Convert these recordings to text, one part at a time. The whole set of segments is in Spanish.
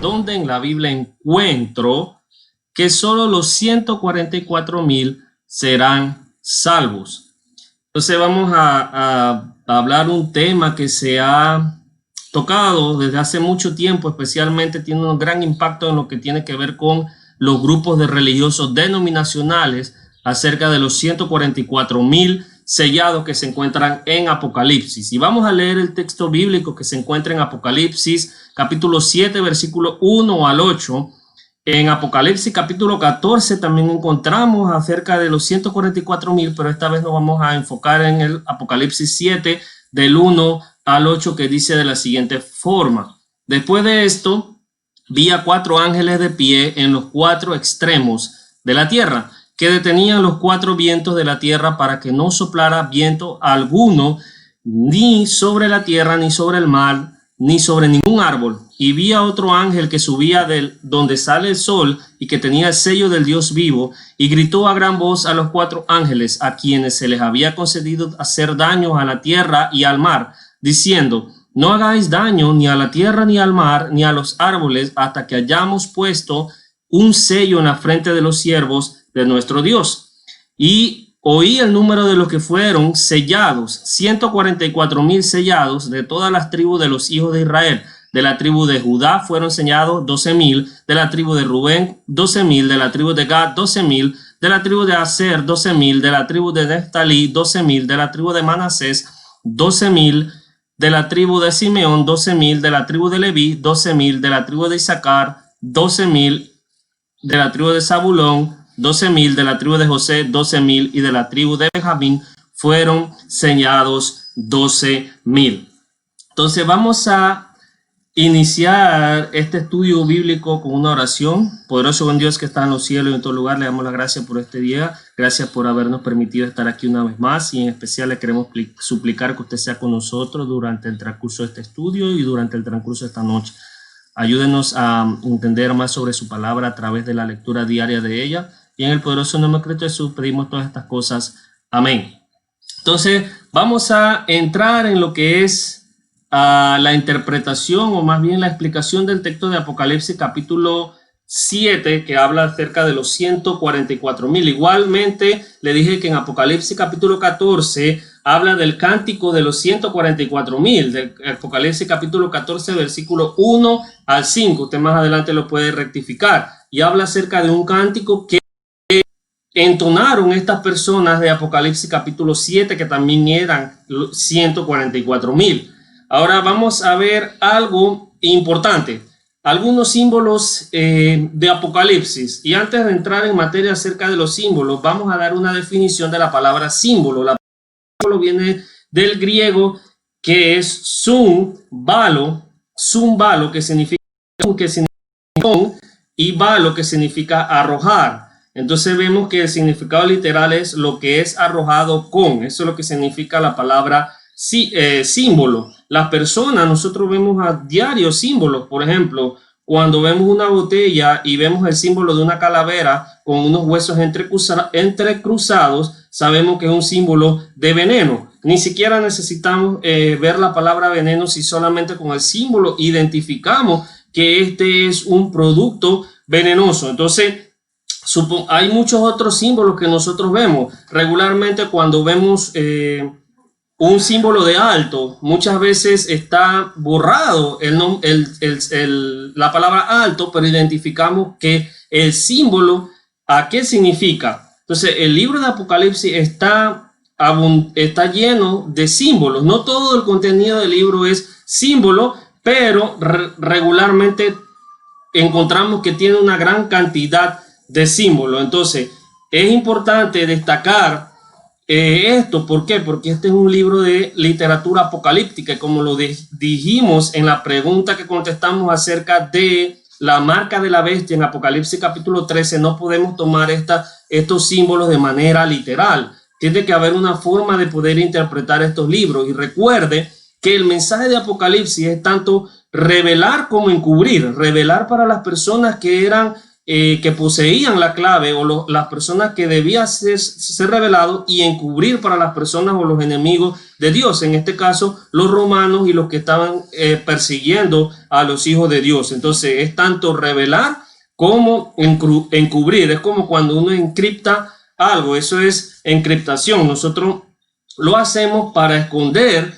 donde en la Biblia encuentro que solo los 144,000 serán salvos. Entonces vamos a hablar un tema que se ha tocado desde hace mucho tiempo, especialmente tiene un gran impacto en lo que tiene que ver con los grupos de religiosos denominacionales acerca de los 144,000 sellados que se encuentran en Apocalipsis. Y vamos a leer el texto bíblico que se encuentra en Apocalipsis capítulo 7 versículo 1 al 8. En Apocalipsis capítulo 14 también encontramos acerca de los 144,000, pero esta vez nos vamos a enfocar en el Apocalipsis 7 del 1 al 8, que dice de la siguiente forma: después de esto vi a 4 ángeles de pie en los 4 extremos de la tierra, que detenían los 4 vientos de la tierra para que no soplara viento alguno, ni sobre la tierra, ni sobre el mar, ni sobre ningún árbol. Y vi a otro ángel que subía del donde sale el sol y que tenía el sello del Dios vivo, y gritó a gran voz a los 4 ángeles a quienes se les había concedido hacer daño a la tierra y al mar, diciendo: no hagáis daño ni a la tierra, ni al mar, ni a los árboles, hasta que hayamos puesto un sello en la frente de los siervos de nuestro Dios. Y oí el número de los que fueron sellados, 144,000 sellados de todas las tribus de los hijos de Israel. De la tribu de Judá fueron sellados 12,000, de la tribu de Rubén 12,000, de la tribu de Gad 12,000, de la tribu de Aser 12,000, de la tribu de Neftalí 12,000, de la tribu de Manasés 12,000, de la tribu de Simeón 12,000, de la tribu de Leví 12,000, de la tribu de Isaacar 12,000, de la tribu de Zabulón 12,000, de la tribu de José 12,000, y de la tribu de Benjamín fueron sellados 12,000. Entonces vamos a iniciar este estudio bíblico con una oración. Poderoso buen Dios que está en los cielos y en todo lugar, le damos las gracias por este día. Gracias por habernos permitido estar aquí una vez más, y en especial le queremos suplicar que usted sea con nosotros durante el transcurso de este estudio y durante el transcurso de esta noche. Ayúdenos a entender más sobre su palabra a través de la lectura diaria de ella, y en el poderoso nombre de Cristo Jesús pedimos todas estas cosas. Amén. Entonces vamos a entrar en lo que es la interpretación, o más bien la explicación del texto de Apocalipsis capítulo 7, que habla acerca de los 144,000. Igualmente le dije que en Apocalipsis capítulo 14 habla del cántico de los 144,000, del Apocalipsis capítulo 14 versículo 1 al 5. Usted más adelante lo puede rectificar, y habla acerca de un cántico que entonaron estas personas de Apocalipsis capítulo 7, que también eran 144,000. Ahora vamos a ver algo importante, algunos símbolos de Apocalipsis. Y antes de entrar en materia acerca de los símbolos, vamos a dar una definición de la palabra símbolo. La palabra símbolo viene del griego, que es sumbalo, que significa con, y balo, que significa arrojar. Entonces vemos que el significado literal es lo que es arrojado con. Eso es lo que significa la palabra símbolo. Las personas, nosotros vemos a diario símbolos. Por ejemplo, cuando vemos una botella y vemos el símbolo de una calavera con unos huesos entrecruzados, sabemos que es un símbolo de veneno. Ni siquiera necesitamos ver la palabra veneno, si solamente con el símbolo identificamos que este es un producto venenoso. Entonces hay muchos otros símbolos que nosotros vemos regularmente. Cuando vemos un símbolo de alto, muchas veces está borrado la palabra alto, pero identificamos que el símbolo, ¿a qué significa? Entonces el libro de Apocalipsis está lleno de símbolos. No todo el contenido del libro es símbolo, pero regularmente encontramos que tiene una gran cantidad de símbolos. Entonces es importante destacar esto. ¿Por qué? Porque este es un libro de literatura apocalíptica, como lo dijimos en la pregunta que contestamos acerca de la marca de la bestia en Apocalipsis capítulo 13. No podemos tomar estos símbolos de manera literal. Tiene que haber una forma de poder interpretar estos libros. Y recuerde que el mensaje de Apocalipsis es tanto revelar como encubrir. Revelar para las personas que eran que poseían la clave o las personas que debían ser revelados y encubrir para las personas o los enemigos de Dios, en este caso los romanos y los que estaban persiguiendo a los hijos de Dios. Entonces es tanto revelar como encubrir, es como cuando uno encripta algo, eso es encriptación. Nosotros lo hacemos para esconder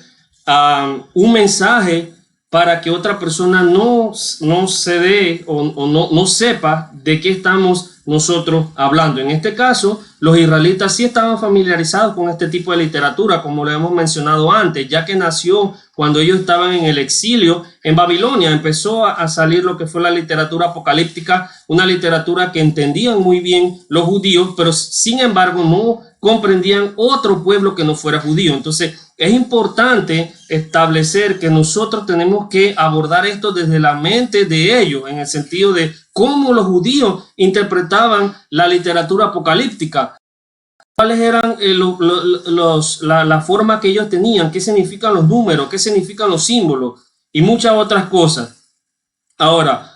un mensaje para que otra persona no se dé o no sepa de qué estamos nosotros hablando. En este caso, los israelitas sí estaban familiarizados con este tipo de literatura, como lo hemos mencionado antes, ya que nació cuando ellos estaban en el exilio en Babilonia. Empezó a salir lo que fue la literatura apocalíptica, una literatura que entendían muy bien los judíos, pero sin embargo no comprendían otro pueblo que no fuera judío. Entonces es importante establecer que nosotros tenemos que abordar esto desde la mente de ellos, en el sentido de cómo los judíos interpretaban la literatura apocalíptica, cuáles eran la forma que ellos tenían, qué significan los números, qué significan los símbolos y muchas otras cosas. Ahora,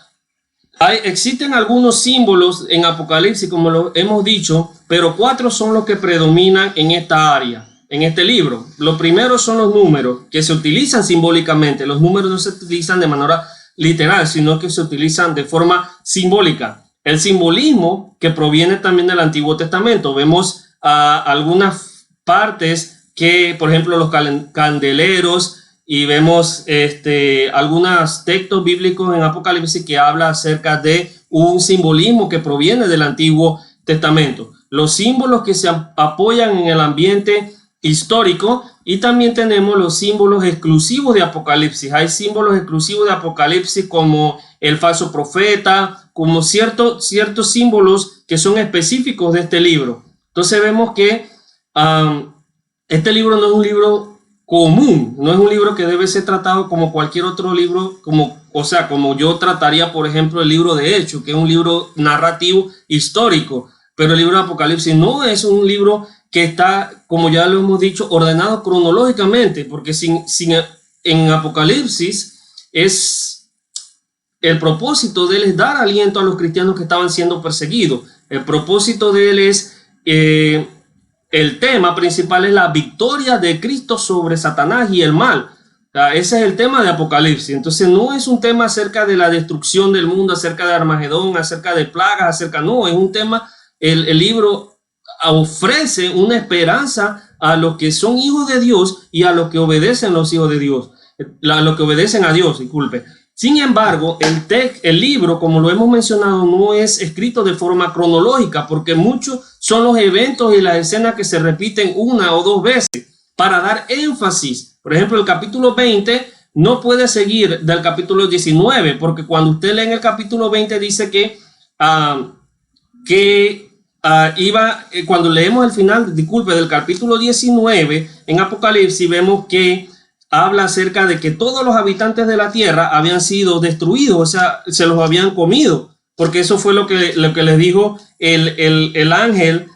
existen algunos símbolos en Apocalipsis, como lo hemos dicho, pero 4 son los que predominan en esta área, en este libro. Los primeros son los números, que se utilizan simbólicamente. Los números no se utilizan de manera literal, sino que se utilizan de forma simbólica. El simbolismo que proviene también del Antiguo Testamento. Vemos algunas partes que, por ejemplo, los candeleros, y vemos algunos textos bíblicos en Apocalipsis que habla acerca de un simbolismo que proviene del Antiguo Testamento. Los símbolos que se apoyan en el ambiente histórico, y también tenemos los símbolos exclusivos de Apocalipsis. Hay símbolos exclusivos de Apocalipsis como el falso profeta, como ciertos símbolos que son específicos de este libro. Entonces vemos que este libro no es un libro común, no es un libro que debe ser tratado como cualquier otro libro, como yo trataría, por ejemplo, el libro de Hechos, que es un libro narrativo histórico, pero el libro de Apocalipsis no es un libro que está, como ya lo hemos dicho, ordenado cronológicamente, porque en Apocalipsis el propósito de él es dar aliento a los cristianos que estaban siendo perseguidos. El propósito de él es, el tema principal es la victoria de Cristo sobre Satanás y el mal. Ese es el tema de Apocalipsis. Entonces no es un tema acerca de la destrucción del mundo, acerca de Armagedón, acerca de plagas, no, es un tema, el libro ofrece una esperanza a los que son hijos de Dios y a los que obedecen los hijos de Dios, a los que obedecen a Dios, disculpe. Sin embargo, el libro, como lo hemos mencionado, no es escrito de forma cronológica, porque muchos son los eventos y las escenas que se repiten una o dos veces para dar énfasis. Por ejemplo, el capítulo 20 no puede seguir del capítulo 19, porque cuando usted lee en el capítulo 20 dice que cuando leemos el final, del capítulo 19 en Apocalipsis, vemos que habla acerca de que todos los habitantes de la tierra habían sido destruidos, o sea, se los habían comido, porque eso fue lo que les dijo el ángel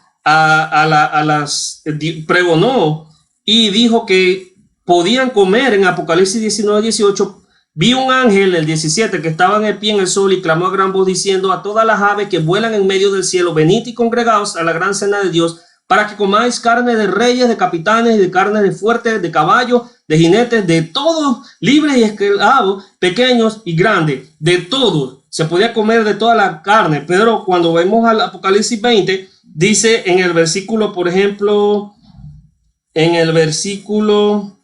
pregonó y dijo que podían comer. En Apocalipsis 19:18 vi un ángel, el 17, que estaba en el pie en el sol y clamó a gran voz diciendo a todas las aves que vuelan en medio del cielo: venid y congregaos a la gran cena de Dios, para que comáis carne de reyes, de capitanes y de carne de fuertes, de caballos, de jinetes, de todos, libres y esclavos, pequeños y grandes, de todos. Se podía comer de toda la carne, pero cuando vemos al Apocalipsis 20, dice en el versículo, por ejemplo, en el versículo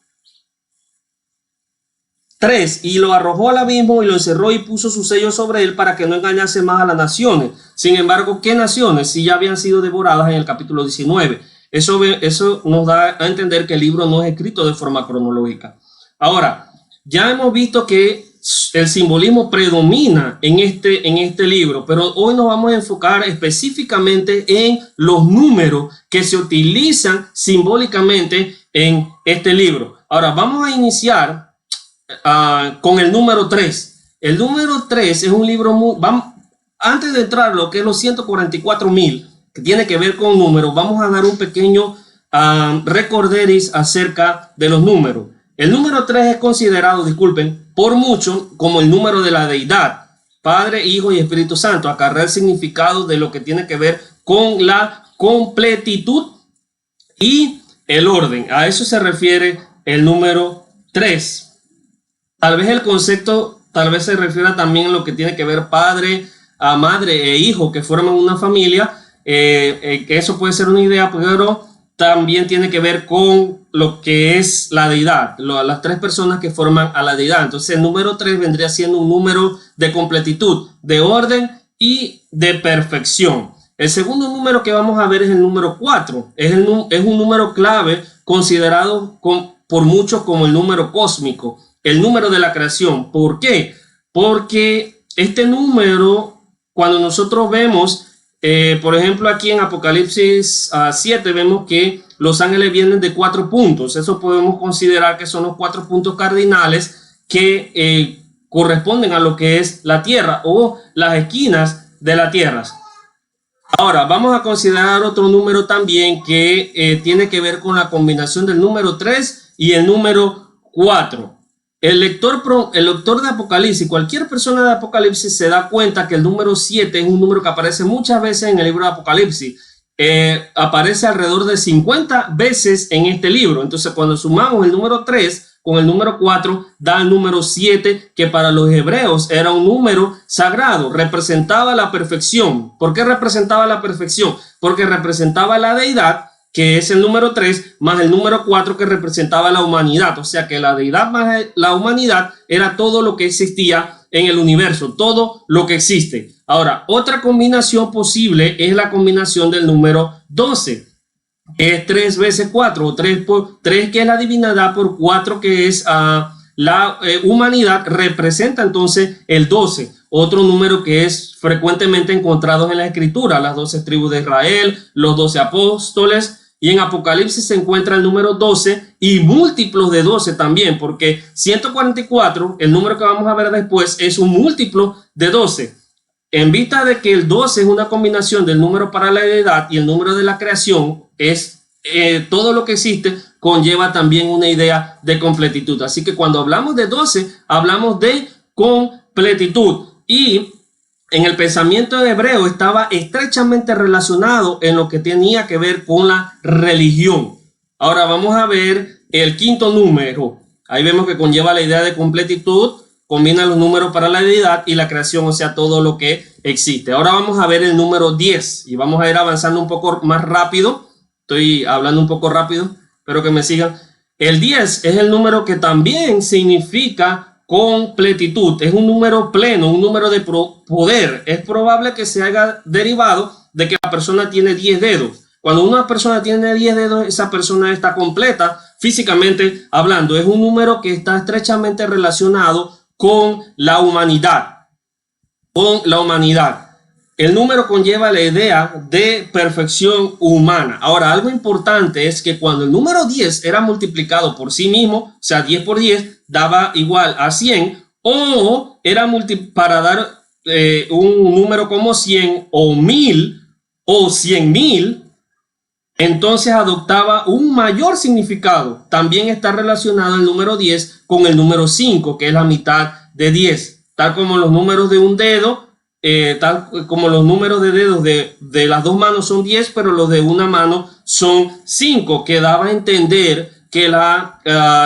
3, y lo arrojó al abismo y lo encerró y puso su sello sobre él para que no engañase más a las naciones. Sin embargo, ¿qué naciones? Si ya habían sido devoradas en el capítulo 19. Eso nos da a entender que el libro no es escrito de forma cronológica. Ahora, ya hemos visto que el simbolismo predomina en este libro, pero hoy nos vamos a enfocar específicamente en los números que se utilizan simbólicamente en este libro. Ahora, vamos a iniciar con el número 3. El número 3 es un libro antes de entrar lo que es los 144,000, que tiene que ver con números, vamos a dar un pequeño recorderis acerca de los números. El número 3 es considerado, disculpen, por muchos como el número de la deidad. Padre, Hijo y Espíritu Santo. Acarrea el significado de lo que tiene que ver con la completitud y el orden. A eso se refiere el número 3. Tal vez el concepto, tal vez se refiera también a lo que tiene que ver padre, a madre e hijo que forman una familia. Que eso puede ser una idea, pero también tiene que ver con lo que es la deidad, las tres personas que forman a la deidad. Entonces el número 3 vendría siendo un número de completitud, de orden y de perfección. El segundo número que vamos a ver es el número 4. Es un número clave considerado por muchos como el número cósmico, el número de la creación. ¿Por qué? Porque este número, cuando nosotros vemos, por ejemplo, aquí en Apocalipsis 7 vemos que los ángeles vienen de 4 puntos. Eso podemos considerar que son los 4 puntos cardinales que corresponden a lo que es la tierra o las esquinas de la tierra. Ahora vamos a considerar otro número también que tiene que ver con la combinación del número 3 y el número 4. El lector de Apocalipsis, cualquier persona de Apocalipsis se da cuenta que el número 7 es un número que aparece muchas veces en el libro de Apocalipsis. Aparece alrededor de 50 veces en este libro. Entonces, cuando sumamos el número 3 con el número 4, da el número 7, que para los hebreos era un número sagrado, representaba la perfección. ¿Por qué representaba la perfección? Porque representaba la deidad, que es el número 3, más el número 4 que representaba la humanidad. O sea que la deidad más la humanidad era todo lo que existía en el universo, todo lo que existe. Ahora, otra combinación posible es la combinación del número 12, que es 3 veces 4, o 3 por 3, que es la divinidad, por 4, que es la humanidad, representa entonces el 12. Otro número que es frecuentemente encontrado en la escritura, las 12 tribus de Israel, los 12 apóstoles, y en Apocalipsis se encuentra el número 12 y múltiplos de 12 también, porque 144, el número que vamos a ver después, es un múltiplo de 12. En vista de que el 12 es una combinación del número para la deidad y el número de la creación, es todo lo que existe, conlleva también una idea de completitud. Así que cuando hablamos de 12, hablamos de completitud. Y en el pensamiento hebreo estaba estrechamente relacionado en lo que tenía que ver con la religión. Ahora vamos a ver el quinto número. Ahí vemos que conlleva la idea de completitud, combina los números para la deidad y la creación, o sea, todo lo que existe. Ahora vamos a ver el número 10 y vamos a ir avanzando un poco más rápido. Estoy hablando un poco rápido, espero que me sigan. El 10 es el número que también significa completitud, es un número pleno, un número de poder. Es probable que se haya derivado de que la persona tiene 10 dedos. Cuando una persona tiene 10 dedos, esa persona está completa físicamente hablando. Es un número que está estrechamente relacionado con la humanidad. El número conlleva la idea de perfección humana. Ahora, algo importante es que cuando el número 10 era multiplicado por sí mismo, o sea, 10 por 10 daba igual a 100, o era para dar un número como 100 o 1000 o 100,000, entonces adoptaba un mayor significado. También está relacionado el número 10 con el número 5, que es la mitad de 10, tal como los números de un dedo. Tal como los números de dedos de las dos manos son 10, pero los de una mano son 5, que daba a entender que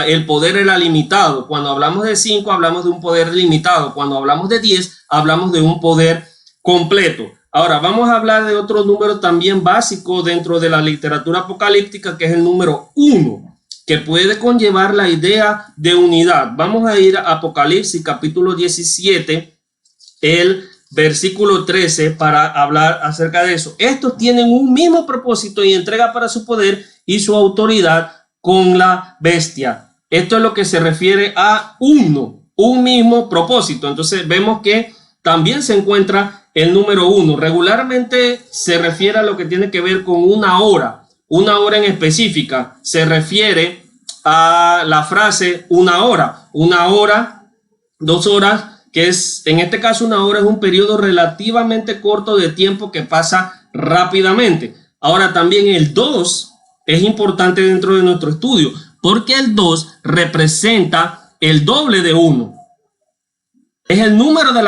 el poder era limitado. Cuando hablamos de 5 hablamos de un poder limitado, cuando hablamos de 10 hablamos de un poder completo. Ahora vamos a hablar de otro número también básico dentro de la literatura apocalíptica, que es el número 1, que puede conllevar la idea de unidad. Vamos a ir a Apocalipsis capítulo 17, el versículo 13, para hablar acerca de eso. Estos tienen un mismo propósito y entrega para su poder y su autoridad con la bestia. Esto es lo que se refiere a un mismo propósito. Entonces vemos que también se encuentra el número 1. Regularmente se refiere a lo que tiene que ver con una hora en específica. Se refiere a la frase una hora, 2 horas, que es, en este caso, una hora es un periodo relativamente corto de tiempo que pasa rápidamente. Ahora también el 2 es importante dentro de nuestro estudio, porque el 2 representa el doble de 1. es el número de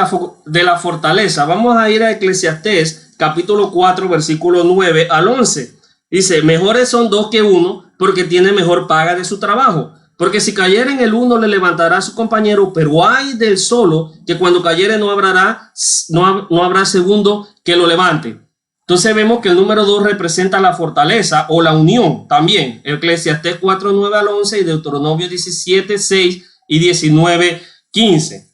la fortaleza. Vamos a ir a Eclesiastés capítulo 4 versículo 9 al 11. Dice, mejores son dos que uno, porque tiene mejor paga de su trabajo. Porque si cayere en el uno, le levantará a su compañero, pero hay del solo, que cuando cayere no habrá segundo que lo levante. Entonces vemos que el número 2 representa la fortaleza o la unión también. Eclesiastés 4, 9 al 11 y Deuteronomio 17, 6 y 19, 15.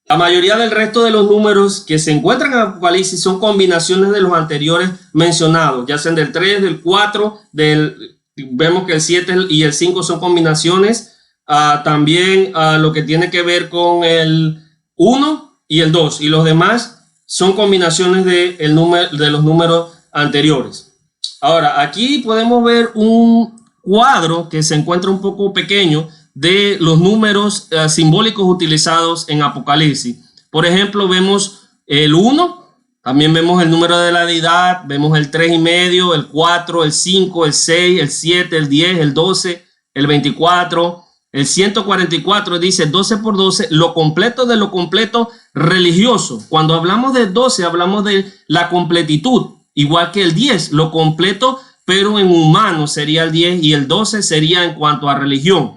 La mayoría del resto de los números que se encuentran en Apocalipsis son combinaciones de los anteriores mencionados, ya sean del 3, del 4, vemos que el 7 y el 5 son combinaciones. También lo que tiene que ver con el 1 y el 2, y los demás son combinaciones de los números anteriores. Ahora, aquí podemos ver un cuadro que se encuentra un poco pequeño de los números simbólicos utilizados en Apocalipsis. Por ejemplo, vemos el 1, también vemos el número de la deidad, vemos el 3,5, el 4, el 5, el 6, el 7, el 10, el 12, el 24, el 144 dice 12 por 12, lo completo de lo completo religioso. Cuando hablamos de 12, hablamos de la completitud, igual que el 10, lo completo, pero en humano sería el 10 y el 12 sería en cuanto a religión.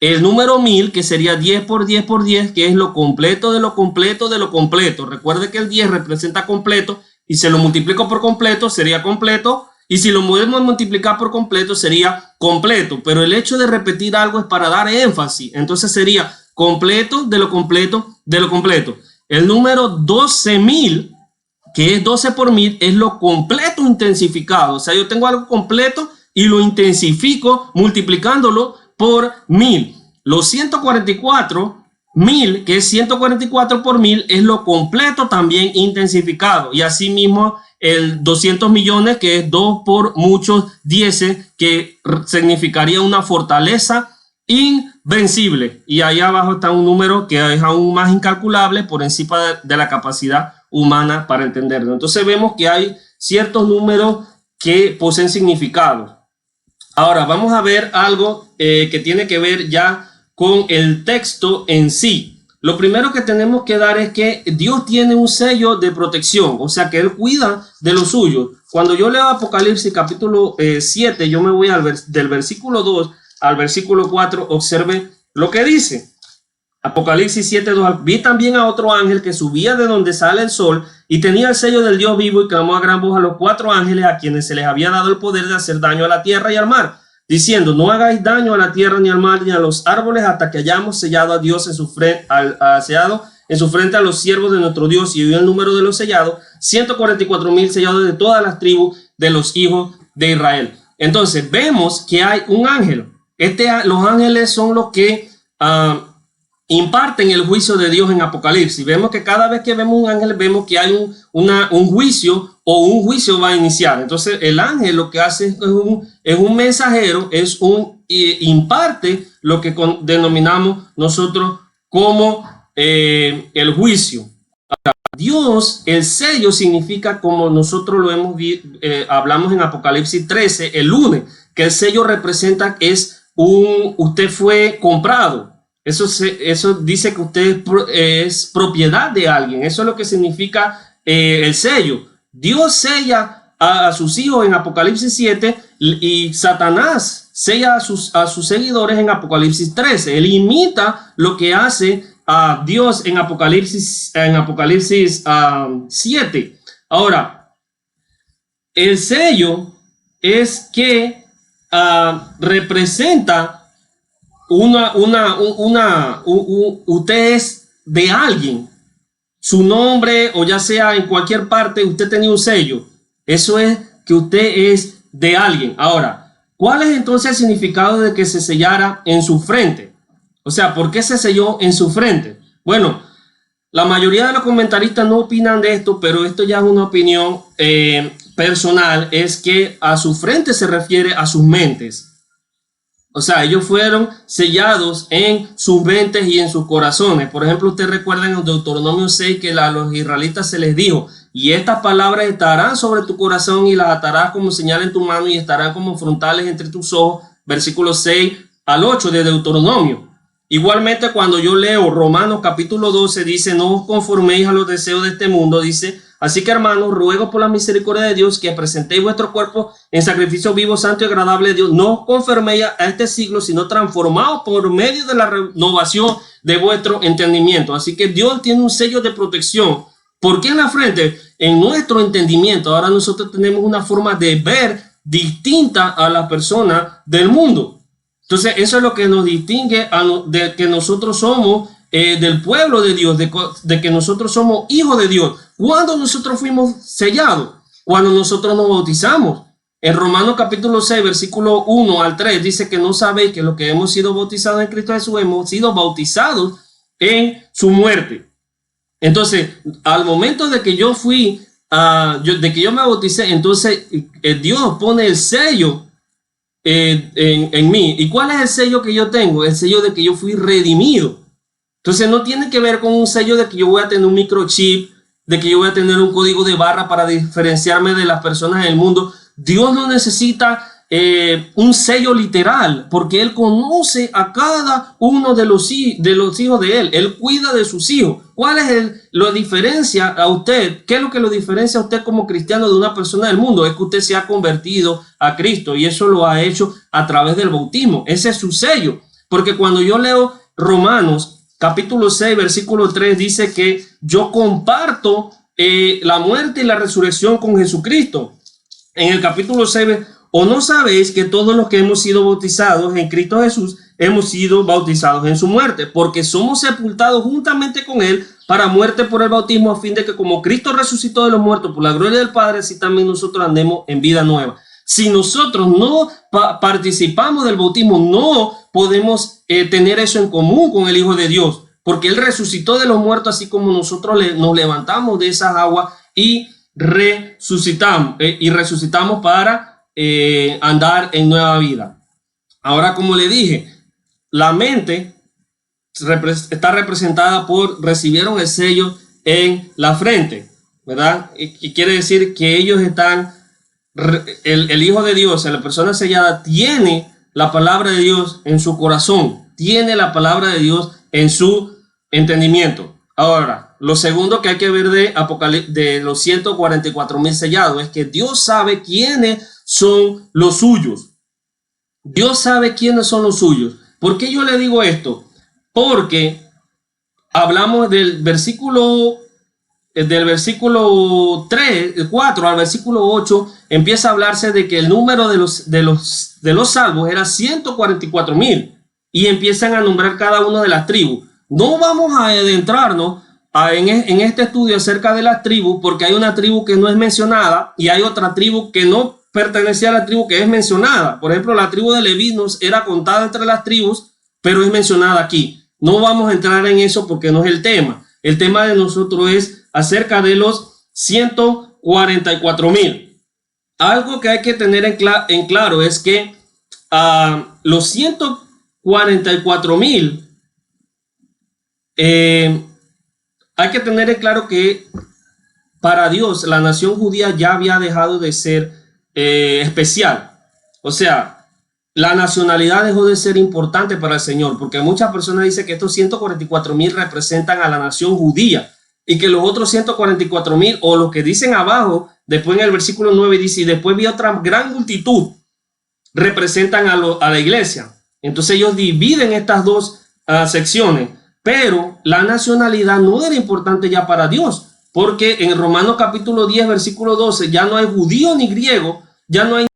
El número 1000, que sería 10 por 10 por 10, que es lo completo de lo completo de lo completo. Recuerde que el 10 representa completo y si lo multiplico por completo sería completo. Y si lo podemos multiplicar por completo sería completo. Pero el hecho de repetir algo es para dar énfasis. Entonces sería completo de lo completo de lo completo. El número 12,000, que es 12 por 1000, es lo completo intensificado. O sea, yo tengo algo completo y lo intensifico multiplicándolo por 1000. Los 144,000, que es 144 por 1000, es lo completo también intensificado. Y asimismo el 200 millones, que es 2 por muchos 10, que significaría una fortaleza invencible. Y ahí abajo está un número que es aún más incalculable por encima de la capacidad humana para entenderlo. Entonces vemos que hay ciertos números que poseen significado. Ahora vamos a ver algo que tiene que ver ya con el texto en sí. Lo primero que tenemos que dar es que Dios tiene un sello de protección, o sea que Él cuida de lo suyo. Cuando yo leo Apocalipsis capítulo 7, yo me voy del versículo 2 al versículo 4, observe lo que dice. Apocalipsis 7, 2. Vi también a otro ángel que subía de donde sale el sol y tenía el sello del Dios vivo y clamó a gran voz a los 4 ángeles a quienes se les había dado el poder de hacer daño a la tierra y al mar, diciendo, no hagáis daño a la tierra ni al mar ni a los árboles hasta que hayamos sellado a Dios en su frente, sellado en su frente a los siervos de nuestro Dios. Y vio el número de los sellados, 144,000 sellados de todas las tribus de los hijos de Israel. Entonces vemos que hay un ángel. Los ángeles son los que imparten el juicio de Dios en Apocalipsis. Vemos que cada vez que vemos un ángel, vemos que hay un juicio o un juicio va a iniciar. Entonces el ángel lo que hace es un mensajero, imparte lo que denominamos nosotros como el juicio. Ahora, Dios, el sello significa, como nosotros lo hablamos en Apocalipsis 13 el lunes, que el sello representa usted fue comprado. Eso dice que usted es propiedad de alguien. Eso es lo que significa el sello. Dios sella a sus hijos en Apocalipsis 7 y Satanás sella a sus seguidores en Apocalipsis 13. Él imita lo que hace a Dios en Apocalipsis 7. Ahora, el sello es que representa usted es de alguien, su nombre, o ya sea en cualquier parte, usted tenía un sello. Eso es que usted es de alguien. Ahora, ¿cuál es entonces el significado de que se sellara en su frente? O sea, ¿por qué se selló en su frente? Bueno, la mayoría de los comentaristas no opinan de esto, pero esto ya es una opinión personal, es que a su frente se refiere a sus mentes. O sea, ellos fueron sellados en sus mentes y en sus corazones. Por ejemplo, ustedes recuerdan en Deuteronomio 6 que a los israelitas se les dijo, y estas palabras estarán sobre tu corazón y las atarás como señal en tu mano y estarán como frontales entre tus ojos. Versículos 6 al 8 de Deuteronomio. Igualmente, cuando yo leo Romanos capítulo 12, dice, no os conforméis a los deseos de este mundo, dice, así que hermanos, ruego por la misericordia de Dios que presentéis vuestro cuerpo en sacrificio vivo, santo y agradable a Dios. No os conforméis a este siglo, sino transformaos por medio de la renovación de vuestro entendimiento. Así que Dios tiene un sello de protección. ¿Por qué en la frente? En nuestro entendimiento. Ahora nosotros tenemos una forma de ver distinta a la persona del mundo. Entonces, eso es lo que nos distingue de que nosotros somos del pueblo de Dios, de que nosotros somos hijos de Dios. ¿Cuándo nosotros fuimos sellados? Cuando nosotros nos bautizamos. En Romanos capítulo 6, versículo 1 al 3, dice que no sabéis que los que hemos sido bautizados en Cristo Jesús hemos sido bautizados en su muerte. Entonces, al momento de que yo fui, de que yo me bauticé, entonces Dios pone el sello en mí. ¿Y cuál es el sello que yo tengo? El sello de que yo fui redimido. Entonces no tiene que ver con un sello de que yo voy a tener un microchip, de que yo voy a tener un código de barra para diferenciarme de las personas del mundo. Dios no necesita un sello literal, porque Él conoce a cada uno de los hijos de Él. Él cuida de sus hijos. ¿Cuál es lo diferencia a usted? ¿Qué es lo que lo diferencia a usted como cristiano de una persona del mundo? Es que usted se ha convertido a Cristo y eso lo ha hecho a través del bautismo. Ese es su sello. Porque cuando yo leo Romanos capítulo 6, versículo 3, dice que yo comparto la muerte y la resurrección con Jesucristo. En el capítulo 6, ¿o no sabéis que todos los que hemos sido bautizados en Cristo Jesús hemos sido bautizados en su muerte? Porque somos sepultados juntamente con Él para muerte por el bautismo, a fin de que como Cristo resucitó de los muertos por la gloria del Padre, así también nosotros andemos en vida nueva. Si nosotros no participamos del bautismo, no podemos tener eso en común con el Hijo de Dios, porque Él resucitó de los muertos, así como nosotros nos levantamos de esas aguas y resucitamos para andar en nueva vida. Ahora, como le dije, la mente está representada por recibieron el sello en la frente, ¿verdad? Y quiere decir que ellos están, el Hijo de Dios, la persona sellada, tiene la palabra de Dios en su corazón, tiene la palabra de Dios en su entendimiento. Ahora, lo segundo que hay que ver de los 144,000 sellados es que Dios sabe quiénes son los suyos. Dios sabe quiénes son los suyos. ¿Por qué yo le digo esto? Porque hablamos del versículo 4 al versículo 8, empieza a hablarse de que el número de los salvos era 144,000 y empiezan a nombrar cada una de las tribus. No vamos a adentrarnos en este estudio acerca de las tribus, porque hay una tribu que no es mencionada y hay otra tribu que no pertenecía a la tribu que es mencionada. Por ejemplo, la tribu de Leví era contada entre las tribus, pero es mencionada aquí. No vamos a entrar en eso porque no es el tema. El tema de nosotros es acerca de los 144,000. Algo que hay que tener en claro es que los 144,000 hay que tener en claro que para Dios la nación judía ya había dejado de ser especial. O sea, la nacionalidad dejó de ser importante para el Señor, porque muchas personas dicen que estos 144,000 representan a la nación judía y que los otros 144,000, o los que dicen abajo, después en el versículo 9 dice, y después vi otra gran multitud, representan a la iglesia. Entonces ellos dividen estas dos secciones. Pero la nacionalidad no era importante ya para Dios, porque en Romanos capítulo 10, versículo 12, ya no hay judío ni griego, ya no hay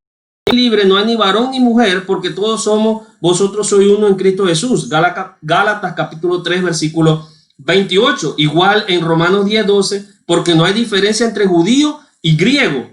ni libre, no hay ni varón ni mujer, porque vosotros sois uno en Cristo Jesús. Gálatas capítulo 3, versículo 28. Igual en Romanos 10, 12, porque no hay diferencia entre judío y griego,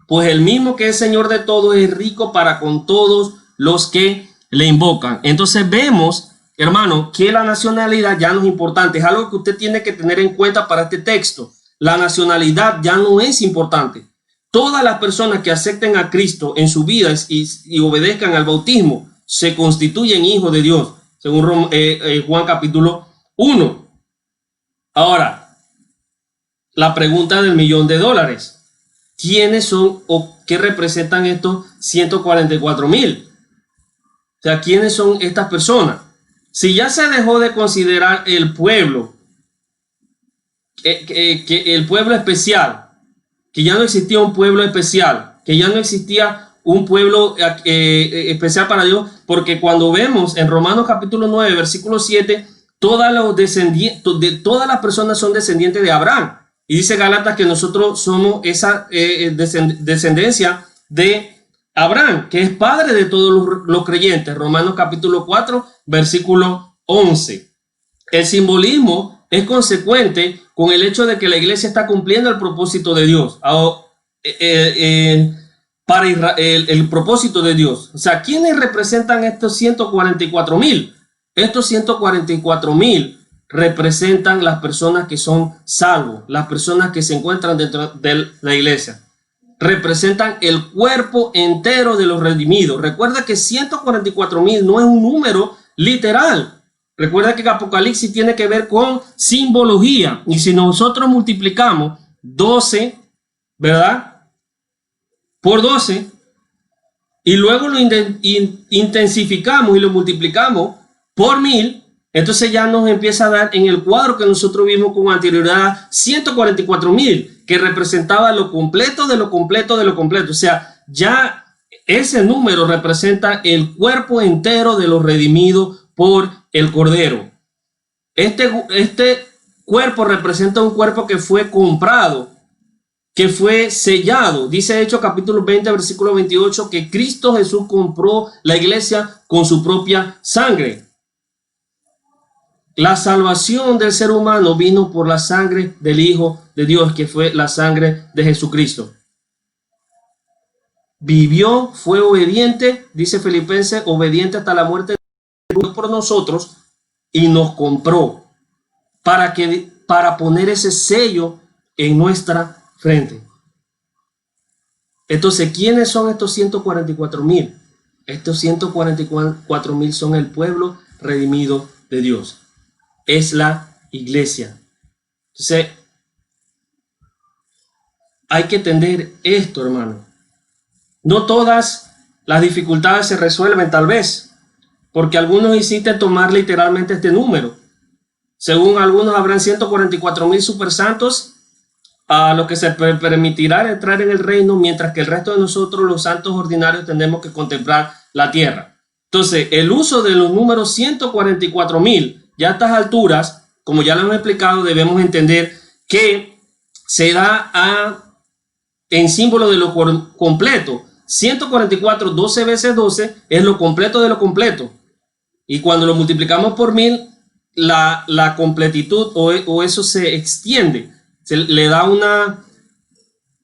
pues el mismo que es Señor de todos es rico para con todos los que le invocan. Entonces vemos, hermano, que la nacionalidad ya no es importante. Es algo que usted tiene que tener en cuenta para este texto. La nacionalidad ya no es importante. Todas las personas que acepten a Cristo en su vida y obedezcan al bautismo se constituyen hijos de Dios, según Juan capítulo 1. Ahora, la pregunta del $1,000,000. ¿Quiénes son o qué representan estos 144,000? O sea, ¿quiénes son estas personas? Si ya se dejó de considerar el pueblo, que el pueblo especial, que ya no existía un pueblo especial, que ya no existía un pueblo especial para Dios, porque cuando vemos en Romanos capítulo 9, versículo 7, todas las personas son descendientes de Abraham. Y dice Gálatas que nosotros somos esa descendencia de Abraham, que es padre de todos los creyentes. Romanos capítulo 4, versículo 11. El simbolismo es consecuente con el hecho de que la iglesia está cumpliendo el propósito de Dios. Para Israel, el propósito de Dios. O sea, ¿quiénes representan estos 144,000? Estos 144,000 representan las personas que son salvos, las personas que se encuentran dentro de la iglesia. Representan el cuerpo entero de los redimidos. Recuerda que 144,000 no es un número literal. Recuerda que Apocalipsis tiene que ver con simbología. Y si nosotros multiplicamos 12, ¿verdad?, por 12, y luego lo intensificamos y lo multiplicamos por 1000, entonces ya nos empieza a dar en el cuadro que nosotros vimos con anterioridad 144,000, que representaba lo completo de lo completo de lo completo. O sea, ya ese número representa el cuerpo entero de los redimidos por el Cordero. Este cuerpo representa un cuerpo que fue comprado, que fue sellado. Dice Hechos capítulo 20, versículo 28, que Cristo Jesús compró la iglesia con su propia sangre. La salvación del ser humano vino por la sangre del Hijo de Dios, que fue la sangre de Jesucristo. Vivió, fue obediente, dice Filipenses, obediente hasta la muerte por nosotros, y nos compró para poner ese sello en nuestra frente. Entonces, ¿quiénes son estos 144,000? Estos 144,000 son el pueblo redimido de Dios. Es la iglesia. Entonces, hay que entender esto, hermano. No todas las dificultades se resuelven, tal vez, porque algunos insisten tomar literalmente este número. Según algunos, habrán 144,000 supersantos a los que se permitirá entrar en el reino, mientras que el resto de nosotros, los santos ordinarios, tenemos que contemplar la tierra. Entonces, el uso de los números 144,000, ya a estas alturas, como ya lo hemos explicado, debemos entender que se da en símbolo de lo completo. 144, 12 veces 12, es lo completo de lo completo. Y cuando lo multiplicamos por 1000, la completitud o eso se extiende. Se le da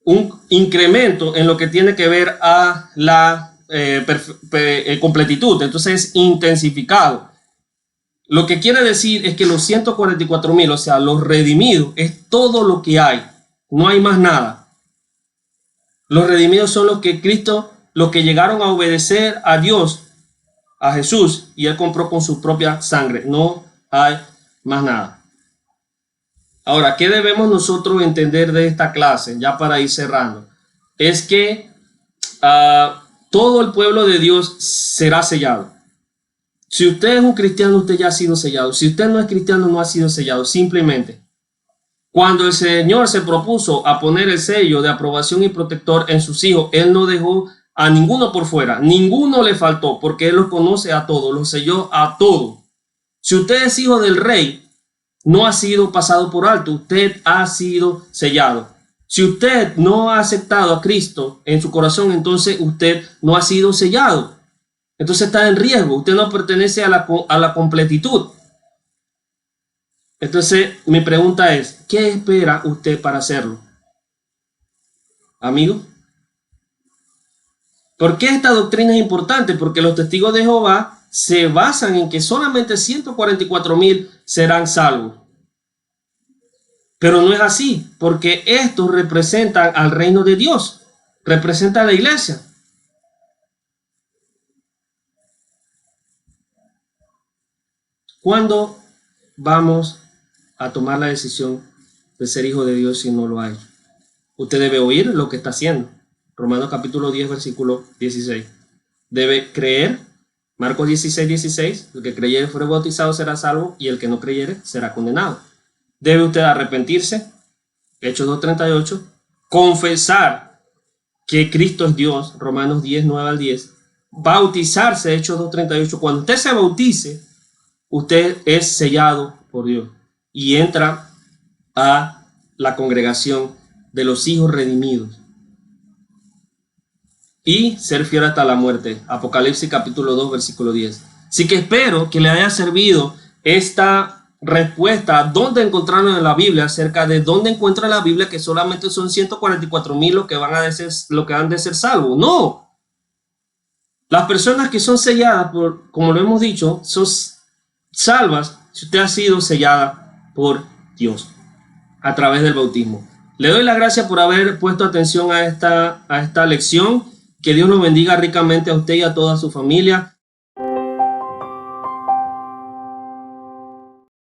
un incremento en lo que tiene que ver a la completitud. Entonces es intensificado. Lo que quiere decir es que los 144,000, o sea, los redimidos, es todo lo que hay. No hay más nada. Los redimidos son los que Cristo, los que llegaron a obedecer a Dios, a Jesús, y Él compró con su propia sangre. No hay más nada. Ahora, ¿qué debemos nosotros entender de esta clase? Ya para ir cerrando. Es que todo el pueblo de Dios será sellado. Si usted es un cristiano, usted ya ha sido sellado. Si usted no es cristiano, no ha sido sellado. Simplemente, cuando el Señor se propuso a poner el sello de aprobación y protector en sus hijos, Él no dejó a ninguno por fuera. Ninguno le faltó, porque Él los conoce a todos, los selló a todos. Si usted es hijo del rey, no ha sido pasado por alto, usted ha sido sellado. Si usted no ha aceptado a Cristo en su corazón, entonces usted no ha sido sellado. Entonces está en riesgo, usted no pertenece a la completitud. Entonces mi pregunta es, ¿qué espera usted para hacerlo? Amigo, ¿por qué esta doctrina es importante? Porque los testigos de Jehová se basan en que solamente 144,000 serán salvos. Pero no es así, porque estos representan al reino de Dios, representan a la iglesia. ¿Cuándo vamos a tomar la decisión de ser hijo de Dios si no lo hay? Usted debe oír lo que está haciendo. Romanos capítulo 10, versículo 16. Debe creer Marcos 16, 16, el que creyere y fuere bautizado será salvo, y el que no creyere será condenado. Debe usted arrepentirse, Hechos 2:38, confesar que Cristo es Dios, Romanos 10, 9 al 10, bautizarse, Hechos 2:38. Cuando usted se bautice, usted es sellado por Dios y entra a la congregación de los hijos redimidos. Y ser fiel hasta la muerte. Apocalipsis capítulo 2, versículo 10. Así que espero que le haya servido esta respuesta a dónde encontrarlo en la Biblia, acerca de dónde encuentra la Biblia que solamente son 144,000 los que han de ser salvos. No. Las personas que son selladas, como lo hemos dicho, son salvas si usted ha sido sellada por Dios a través del bautismo. Le doy las gracias por haber puesto atención a esta lección. Que Dios lo bendiga ricamente a usted y a toda su familia.